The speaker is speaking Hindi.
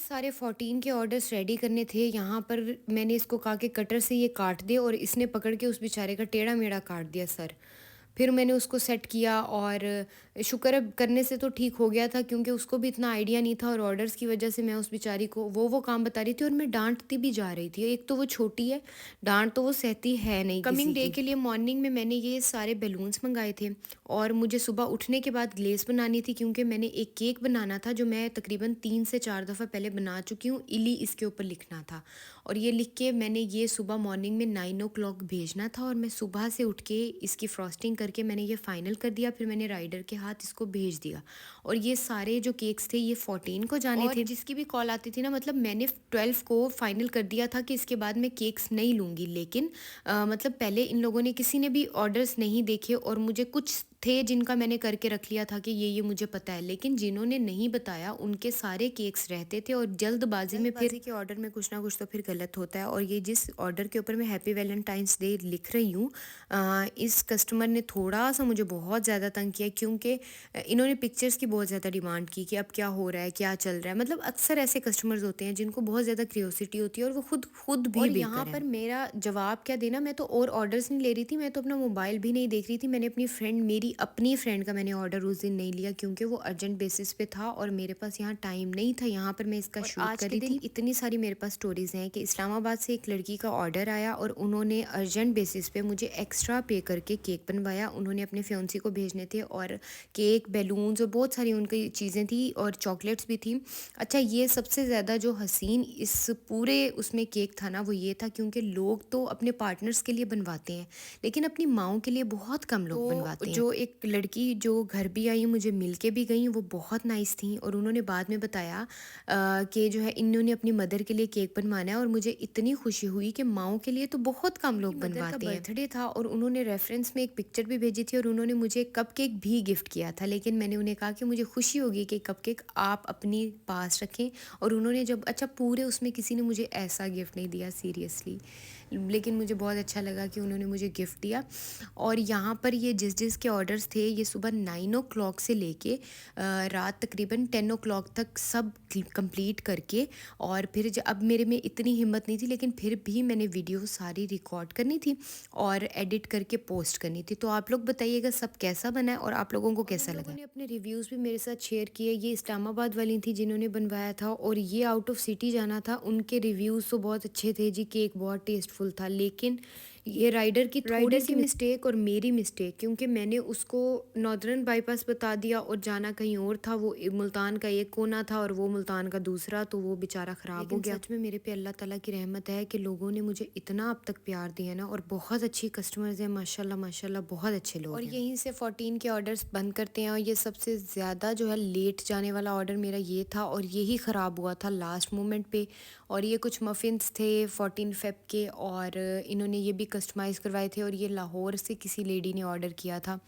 सारे 14 के ऑर्डर्स रेडी करने थे। यहाँ पर मैंने इसको कहा कि कटर से ये काट दे और इसने पकड़ के उस बेचारे का टेढ़ा-मेढ़ा काट दिया सर। फिर मैंने उसको सेट किया और शुक्र है करने से तो ठीक हो गया था, क्योंकि उसको भी इतना आइडिया नहीं था और ऑर्डर्स की वजह से मैं उस बेचारी को वो काम बता रही थी और मैं डाँटती भी जा रही थी। एक तो वो छोटी है, डाँट तो वो सहती है नहीं कमिंग डे के लिए मॉर्निंग में मैंने ये सारे बैलून्स मँगाए थे और मुझे सुबह उठने के बाद ग्लेज़ बनानी थी, क्योंकि मैंने एक केक बनाना था जो मैं तकरीबन 3 से 4 दफ़ा पहले बना चुकी हूँ। इली इसके ऊपर लिखना था और ये लिख के मैंने ये सुबह मॉर्निंग में 9 ओ क्लॉक भेजना था और मैं सुबह से उठ के इसकी फ्रॉस्टिंग करके मैंने ये फाइनल कर दिया। फिर मैंने राइडर के हाथ इसको भेज दिया और ये सारे जो केक्स थे ये 14 को जाने थे। जिसकी भी कॉल आती थी ना, मतलब मैंने 12 को फाइनल कर दिया था कि इसके बाद मैं केक्स नहीं लूँगी, लेकिन मतलब पहले इन लोगों ने किसी ने भी ऑर्डर्स नहीं देखे और मुझे कुछ थे जिनका मैंने करके रख लिया था कि ये मुझे पता है, लेकिन जिन्होंने नहीं बताया उनके सारे केक्स रहते थे और जल्दबाजी में फिर के ऑर्डर में कुछ ना कुछ तो फिर गलत होता है। और ये जिस ऑर्डर के ऊपर मैं हैप्पी वैलेंटाइंस डे लिख रही हूँ, इस कस्टमर ने थोड़ा सा मुझे बहुत ज़्यादा तंग किया, क्योंकि इन्होंने पिक्चर्स की बहुत ज़्यादा डिमांड की कि अब क्या हो रहा है, क्या चल रहा है। मतलब अक्सर ऐसे कस्टमर्स होते हैं जिनको बहुत ज़्यादा क्यूरियोसिटी होती है और वो खुद खुद भी और यहाँ पर मेरा जवाब क्या देना, मैं तो और ऑर्डर्स नहीं ले रही थी, मैं तो अपना मोबाइल भी नहीं देख रही थी। मैंने मेरी अपनी फ्रेंड का मैंने ऑर्डर उस दिन नहीं लिया, क्योंकि वो अर्जेंट बेसिस पे था और मेरे पास यहाँ टाइम नहीं था। यहाँ पर मैं इसका शूट कर रही थी। इतनी सारी मेरे पास स्टोरीज हैं कि इस्लामाबाद से एक लड़की का ऑर्डर आया और उन्होंने अर्जेंट बेसिस पे मुझे एक्स्ट्रा पे करके केक बनवाया। उन्होंने अपने फियोंसी को भेजने थे और केक, बैलून्स और बहुत सारी उनकी चीज़ें थी और चॉकलेट्स भी थी। अच्छा, ये सबसे ज़्यादा जो हसीन इस पूरे उसमें केक था ना, वो ये था क्योंकि लोग तो अपने पार्टनर्स के लिए बनवाते हैं, लेकिन अपनी माँओं के लिए बहुत कम लोग बनवाते हैं। जो एक लड़की जो घर भी आई, मुझे मिल के भी गई, वो बहुत नाइस थी और उन्होंने बाद में बताया कि जो है इन्होंने अपनी मदर के लिए केक बनवाना है और मुझे इतनी खुशी हुई कि माँओं के लिए तो बहुत कम लोग बनवाते हैं। बर्थडे था और उन्होंने रेफरेंस में एक पिक्चर भी भेजी थी और उन्होंने मुझे कपकेक भी गिफ्ट किया था, लेकिन मैंने उन्हें कहा कि मुझे खुशी होगी कि कपकेक आप अपनी पास रखें। और उन्होंने जब अच्छा पूरे उसमें किसी ने मुझे ऐसा गिफ्ट नहीं दिया सीरियसली, लेकिन मुझे बहुत अच्छा लगा कि उन्होंने मुझे गिफ्ट दिया। और यहाँ पर ये जिस के ऑर्डर्स थे ये सुबह 9 ओ क्लॉक से लेके रात तकरीबन 10 ओ क्लॉक तक सब कंप्लीट करके, और फिर अब मेरे में इतनी हिम्मत नहीं थी, लेकिन फिर भी मैंने वीडियो सारी रिकॉर्ड करनी थी और एडिट करके पोस्ट करनी थी। तो आप लोग बताइएगा सब कैसा बना है और आप लोगों को कैसा लगा। लोगों ने अपने रिव्यूज़ भी मेरे साथ शेयर किए। ये इस्लामाबाद वाली थी जिन्होंने बनवाया था और ये आउट ऑफ सिटी जाना था। उनके रिव्यूज़ तो बहुत अच्छे थे जी, केक बहुत टेस्टफुल था, लेकिन ये राइडर की थोड़ी सी मिस्टेक और मेरी मिस्टेक, क्योंकि मैंने उसको नॉर्दर्न बाईपास बता दिया और जाना कहीं और था। वो मुल्तान का एक कोना था और वो मुल्तान का दूसरा, तो वो बेचारा ख़राब हो गया। सच में मेरे पे अल्लाह ताला की रहमत है कि लोगों ने मुझे इतना अब तक प्यार दिया ना, और बहुत अच्छी कस्टमर्स हैं माशाल्लाह माशाल्लाह, बहुत अच्छे लोग हैं। और यहीं से 14 के ऑर्डर्स बंद करते हैं और ये सबसे ज़्यादा जो है लेट जाने वाला ऑर्डर मेरा ये था और यही ख़राब हुआ था लास्ट मोमेंट पे। और ये कुछ मफ़िन्स थे 14 फ़ेब के और इन्होंने ये भी कस्टमाइज़ करवाए थे और ये लाहौर से किसी लेडी ने ऑर्डर किया था।